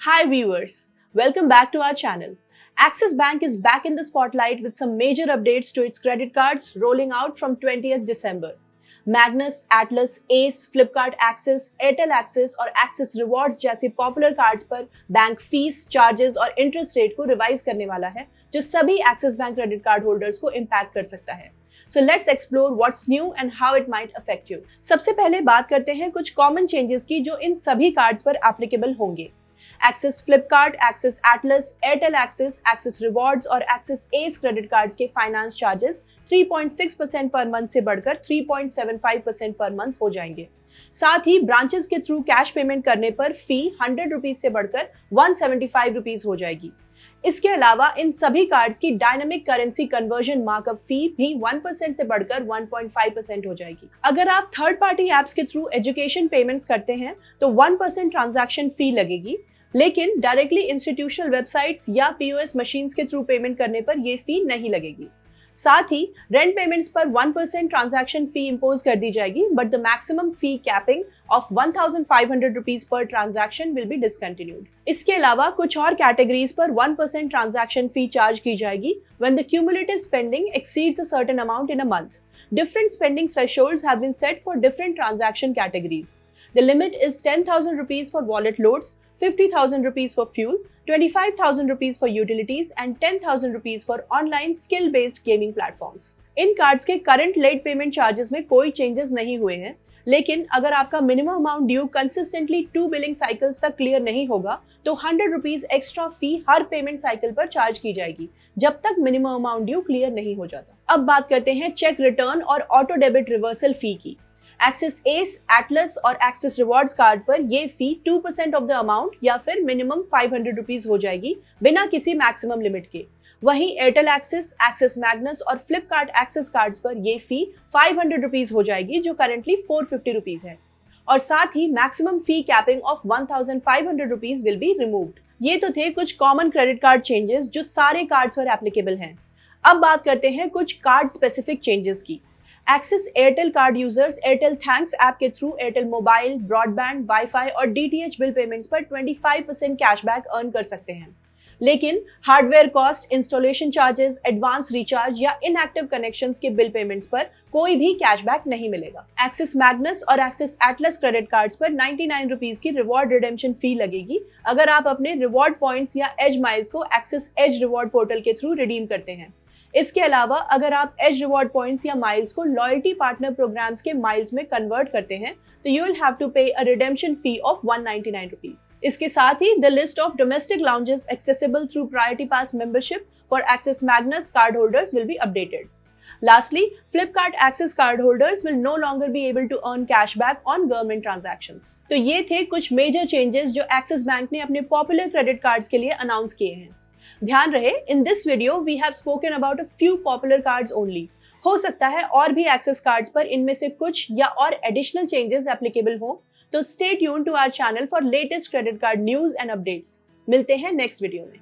Hi viewers, welcome back to our channel. Axis Bank is back in the spotlight with some major updates to its credit cards rolling out from 20th December. Magnus, Atlas, Ace, Flipkart Axis, Airtel Axis और Axis Rewards जैसे popular cards पर bank fees, charges और interest rate को revise करने वाला है, जो सभी axis bank credit card holders को इम्पैक्ट कर सकता है. So let's explore what's new and how it might affect you. सबसे पहले बात करते हैं कुछ कॉमन चेंजेस की जो इन सभी कार्ड्स पर एप्लीकेबल होंगे. Axis Flipkart, axis Atlas, Airtel axis, axis rewards और एक्सिस एस क्रेडिट कार्ड्स के फाइनेंस चार्जेस 3.6% पर मंथ से बढ़कर 3.75% पर मंथ हो जाएंगे. साथ ही ब्रांचेस के थ्रू कैश पेमेंट करने पर फी 100 रुपीज से बढ़कर 175 रुपीज हो जाएगी. इसके अलावा इन सभी कार्ड्स की डायनामिक करेंसी कन्वर्जन मार्कअप फी भी 1% से बढ़कर 1.5% हो जाएगी. अगर आप थर्ड पार्टी एप्स के थ्रू एजुकेशन पेमेंट्स करते हैं तो 1% ट्रांजैक्शन फी लगेगी, लेकिन डायरेक्टली इंस्टीट्यूशनल वेबसाइट्स या पीओएस मशीन्स के थ्रू पेमेंट करने पर यह फी नहीं लगेगी. साथ ही रेंट पेमेंट्स पर 1% ट्रांजैक्शन फी इंपोज कर दी जाएगी, but the maximum fee capping of 1500 rupees per transaction will be discontinued. इसके अलावा कुछ और कैटेगरीज पर 1% ट्रांजैक्शन फी चार्ज की जाएगी when the cumulative spending exceeds a certain amount in a month. Different spending thresholds have been set for different transaction categories. The limit is 10,000 rupees for wallet loads, 50,000 rupees for fuel, 25,000 rupees for utilities and 10,000 rupees for online skill-based gaming platforms. In cards के current late payment charges में कोई changes नहीं हुए हैं, लेकिन अगर आपका minimum amount due consistently 2 billing cycles तक क्लियर नहीं होगा तो 100 रुपीज एक्स्ट्रा फी हर पेमेंट साइकिल पर चार्ज की जाएगी जब तक मिनिमम अमाउंट ड्यू क्लियर नहीं हो जाता. अब बात करते हैं चेक रिटर्न और ऑटो डेबिट रिवर्सल फी की. एक्सिस एस, एटलस और एक्सिस रिवॉर्ड्स कार्ड पर यह फी 2% ऑफ द अमाउंट या फिर मिनिमम 500 रुपीज हो जाएगी बिना किसी मैक्सिमम लिमिट के. वहीं एयरटेल एक्सिस, एक्सिस मैग्नस और फ्लिपकार्ट एक्सिस कार्ड्स पर यह फी 500 रुपीज हो जाएगी जो करंटली 450 रुपीज है. और साथ ही maximum fee capping of 1500 rupees will be removed. ये तो थे कुछ कॉमन क्रेडिट कार्ड चेंजेस जो सारे कार्ड्स पर एप्लीकेबल हैं. अब बात करते हैं कुछ कार्ड स्पेसिफिक चेंजेस की. Axis Airtel card users Airtel Thanks app के through Airtel mobile, broadband, wifi और डीटीएच बिल पेमेंट्स पर 25% कैशबैक अर्न कर सकते हैं. लेकिन hardware cost, installation charges, advance recharge या इनएक्टिव कनेक्शंस के बिल पेमेंट्स पर कोई भी कैशबैक नहीं मिलेगा. एक्सिस मैग्नस और एक्सिस एटलस क्रेडिट कार्ड्स पर 99 रुपीज की रिवॉर्ड रिडेम्पशन फी लगेगी अगर आप अपने रिवॉर्ड पॉइंट्स या एज माइल्स को एक्सिस एज रिवॉर्ड पोर्टल के थ्रू रिडीम करते हैं. इसके अलावा अगर आप एज रिवॉर्ड पॉइंट्स या माइल्स को लॉयल्टी पार्टनर प्रोग्राम्स के माइल्स में कन्वर्ट करते हैं तो you will have to pay a redemption fee of 199 rupees. इसके साथ ही the list of domestic lounges accessible through Priority Pass membership for Axis Magnus card holders will be updated. Lastly, Flipkart Axis card holders will no longer be able to earn cashback on government transactions. तो ये थे कुछ major changes जो axis bank ने अपने popular credit cards के लिए announce किए हैं. ध्यान रहे, in this video we have spoken about a few popular cards only. हो सकता है और भी एक्सिस कार्ड्स पर इनमें से कुछ या और एडिशनल चेंजेस एप्लीकेबल हो, तो stay tuned to our channel for latest credit card news and updates. मिलते हैं नेक्स्ट वीडियो में.